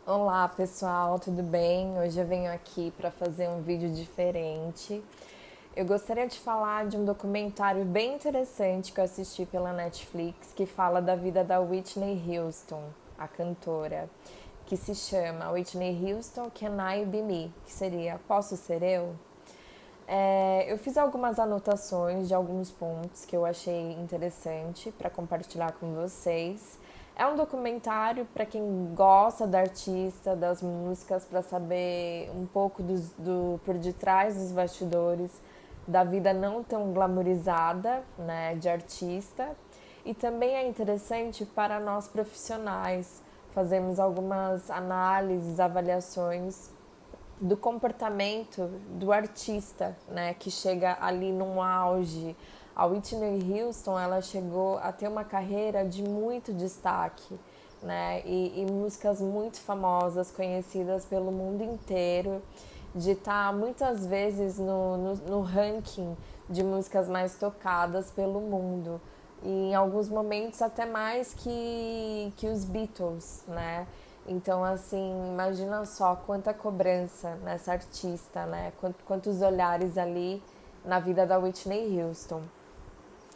Olá pessoal, tudo bem? Hoje eu venho aqui para fazer um vídeo diferente. Eu gostaria de falar de um documentário bem interessante que eu assisti pela Netflix que fala da vida da Whitney Houston, a cantora, que se chama Whitney Houston Can I Be Me, que seria Posso Ser Eu? Eu fiz algumas anotações de alguns pontos que eu achei interessante para compartilhar com vocês. É um documentário para quem gosta da artista, das músicas, para saber um pouco por detrás dos bastidores da vida não tão glamourizada, né, de artista. E também é interessante para nós profissionais fazermos algumas análises, avaliações do comportamento do artista, né, que chega ali num auge. A Whitney Houston, ela chegou a ter uma carreira de muito destaque, né, e músicas muito famosas, conhecidas pelo mundo inteiro, de estar muitas vezes no ranking de músicas mais tocadas pelo mundo. E em alguns momentos até mais que os Beatles, né? Então, assim, imagina só quanta cobrança nessa artista, né? Quantos olhares ali na vida da Whitney Houston.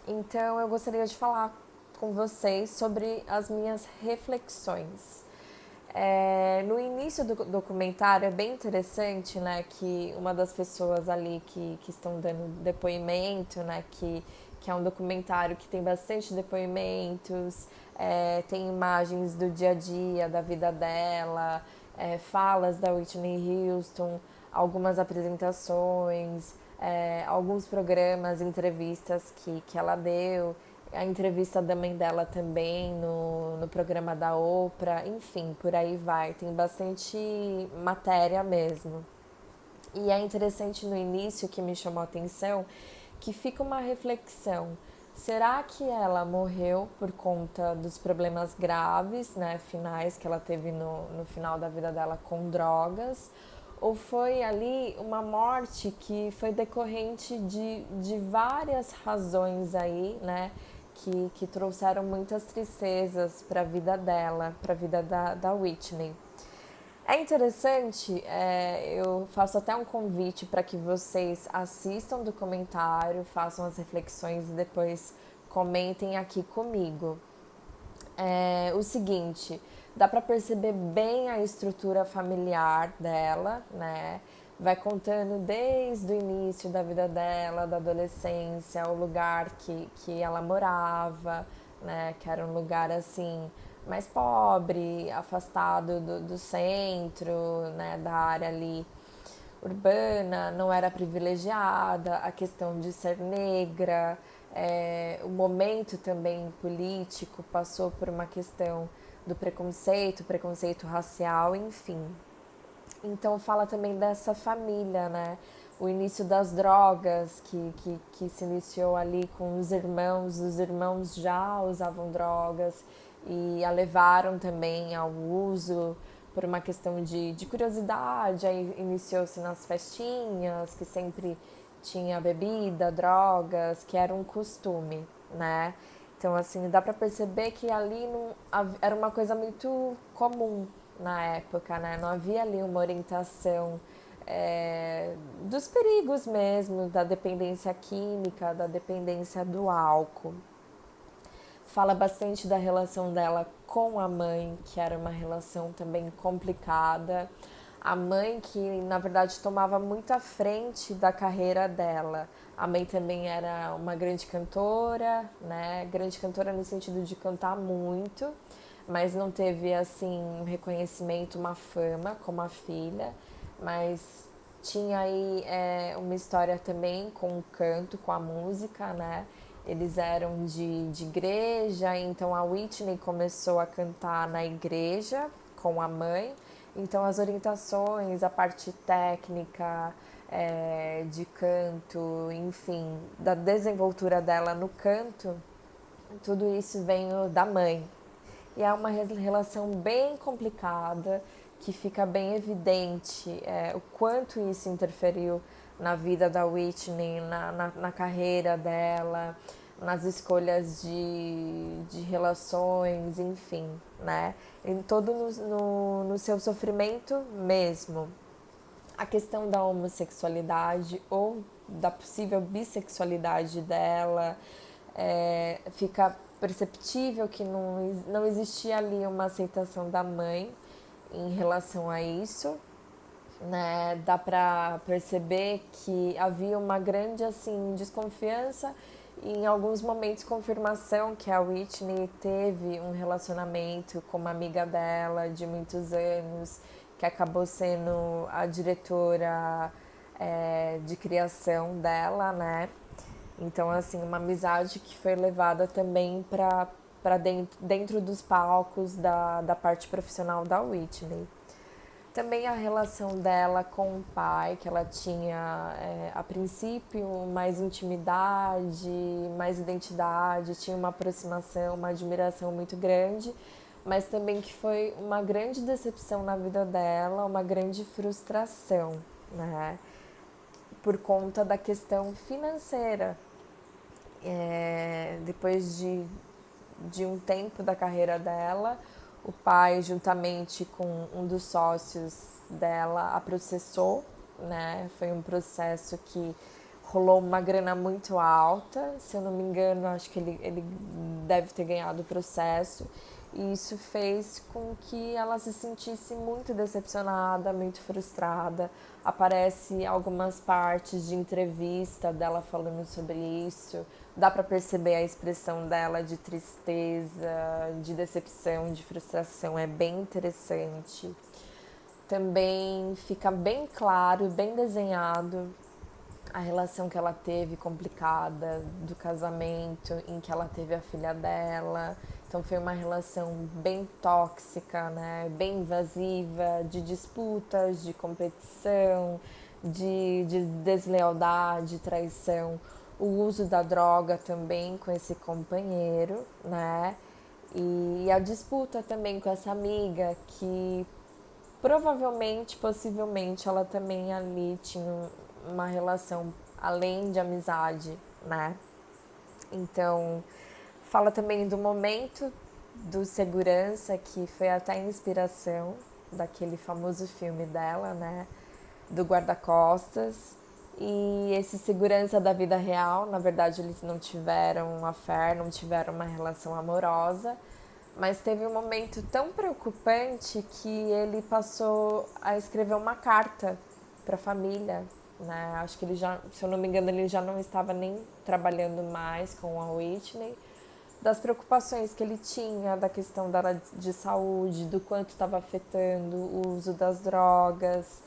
Então, eu gostaria de falar com vocês sobre as minhas reflexões. No início do documentário é bem interessante, né, que uma das pessoas ali que estão dando depoimento, né, que é um documentário que tem bastante depoimentos, tem imagens do dia a dia, da vida dela, falas da Whitney Houston, algumas apresentações, alguns programas, entrevistas que ela deu, a entrevista da mãe dela também no programa da Oprah, enfim, por aí vai. Tem bastante matéria mesmo. E é interessante no início que me chamou a atenção que fica uma reflexão. Será que ela morreu por conta dos problemas graves, né, finais que ela teve no final da vida dela com drogas? Ou foi ali uma morte que foi decorrente de várias razões aí, né, que trouxeram muitas tristezas para a vida dela, para a vida da Whitney. É interessante, eu faço até um convite para que vocês assistam o documentário, façam as reflexões e depois comentem aqui comigo. O seguinte, dá para perceber bem a estrutura familiar dela, né? Vai contando desde o início da vida dela, da adolescência, o lugar que ela morava, né? Que era um lugar assim mais pobre, afastado do centro, né? Da área ali urbana, não era privilegiada, a questão de ser negra, o momento também político passou por uma questão do preconceito racial, enfim. Então fala também dessa família, né? O início das drogas, que se iniciou ali com os irmãos já usavam drogas e a levaram também ao uso por uma questão de curiosidade. Aí iniciou-se nas festinhas, que sempre tinha bebida, drogas, que era um costume, né? Então, assim, dá pra perceber que ali não, era uma coisa muito comum na época, né? Não havia ali uma orientação dos perigos mesmo, da dependência química, da dependência do álcool. Fala bastante da relação dela com a mãe, que era uma relação também complicada. A mãe que, na verdade, tomava muito à frente da carreira dela. A mãe também era uma grande cantora, né? Grande cantora no sentido de cantar muito, mas não teve, assim, um reconhecimento, uma fama como a filha. Mas tinha aí uma história também com o canto, com a música, né? Eles eram de igreja, então a Whitney começou a cantar na igreja com a mãe. Então as orientações, a parte técnica de canto, enfim, da desenvoltura dela no canto, tudo isso veio da mãe. E é uma relação bem complicada, que fica bem evidente o quanto isso interferiu na vida da Whitney, na carreira dela, nas escolhas de relações, enfim, né? Em todo no seu sofrimento mesmo. A questão da homossexualidade ou da possível bissexualidade dela, fica perceptível que não existia ali uma aceitação da mãe em relação a isso, né? Dá para perceber que havia uma grande assim desconfiança e em alguns momentos confirmação que a Whitney teve um relacionamento com uma amiga dela de muitos anos, que acabou sendo a diretora de criação dela, né? Então, assim, uma amizade que foi levada também para dentro dos palcos da parte profissional da Whitney. Também a relação dela com o pai, que ela tinha, a princípio, mais intimidade, mais identidade, tinha uma aproximação, uma admiração muito grande, mas também que foi uma grande decepção na vida dela, uma grande frustração, né? Por conta da questão financeira. Depois de um tempo da carreira dela, o pai, juntamente com um dos sócios dela, a processou, né? Foi um processo que rolou uma grana muito alta, se eu não me engano, acho que ele deve ter ganhado o processo. E isso fez com que ela se sentisse muito decepcionada, muito frustrada. Aparece algumas partes de entrevista dela falando sobre isso. Dá para perceber a expressão dela de tristeza, de decepção, de frustração. É bem interessante. Também fica bem claro, bem desenhado a relação que ela teve complicada do casamento em que ela teve a filha dela. Então foi uma relação bem tóxica, né? Bem invasiva, de disputas, de competição, de deslealdade, traição. O uso da droga também com esse companheiro, né? E a disputa também com essa amiga que provavelmente, possivelmente, ela também ali tinha uma relação além de amizade, né? Então, fala também do momento do segurança, que foi até a inspiração daquele famoso filme dela, né? Do guarda-costas. E esse segurança da vida real, na verdade, eles não tiveram uma fé, não tiveram uma relação amorosa, mas teve um momento tão preocupante que ele passou a escrever uma carta para a família, né? Acho que ele já, se eu não me engano, ele já não estava nem trabalhando mais com a Whitney, das preocupações que ele tinha, da questão dela de saúde, do quanto estava afetando o uso das drogas,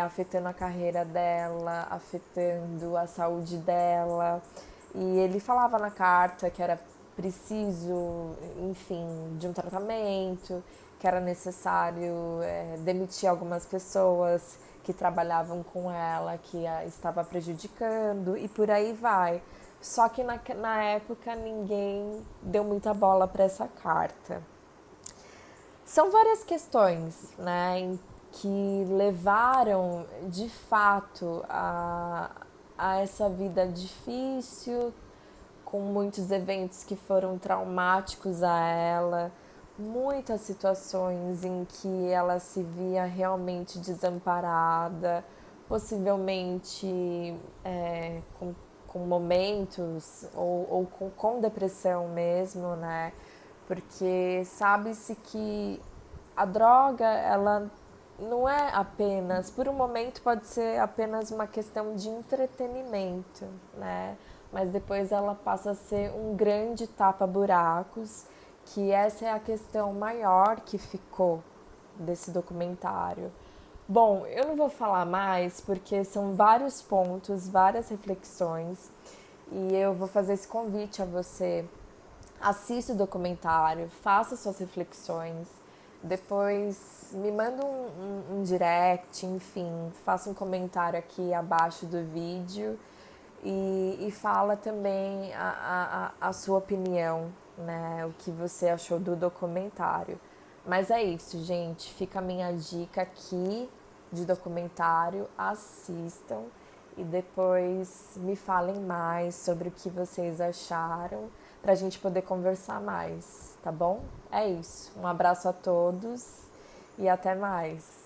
afetando a carreira dela, afetando a saúde dela. E ele falava na carta que era preciso, enfim, de um tratamento, que era necessário demitir algumas pessoas que trabalhavam com ela, que a estava prejudicando, e por aí vai. Só que na época ninguém deu muita bola para essa carta. São várias questões, né, que levaram de fato a essa vida difícil, com muitos eventos que foram traumáticos a ela, muitas situações em que ela se via realmente desamparada, possivelmente com momentos ou com depressão mesmo, né? Porque sabe-se que a droga, ela não é apenas, por um momento pode ser apenas uma questão de entretenimento, né? Mas depois ela passa a ser um grande tapa-buracos, que essa é a questão maior que ficou desse documentário. Bom, eu não vou falar mais porque são vários pontos, várias reflexões, e eu vou fazer esse convite a você. Assista o documentário, faça suas reflexões, depois me manda um direct, enfim, faça um comentário aqui abaixo do vídeo e fala também a sua opinião, né? O que você achou do documentário. Mas é isso, gente. Fica a minha dica aqui de documentário. Assistam. e depois me falem mais sobre o que vocês acharam para a gente poder conversar mais, tá bom? É isso. Um abraço a todos e até mais.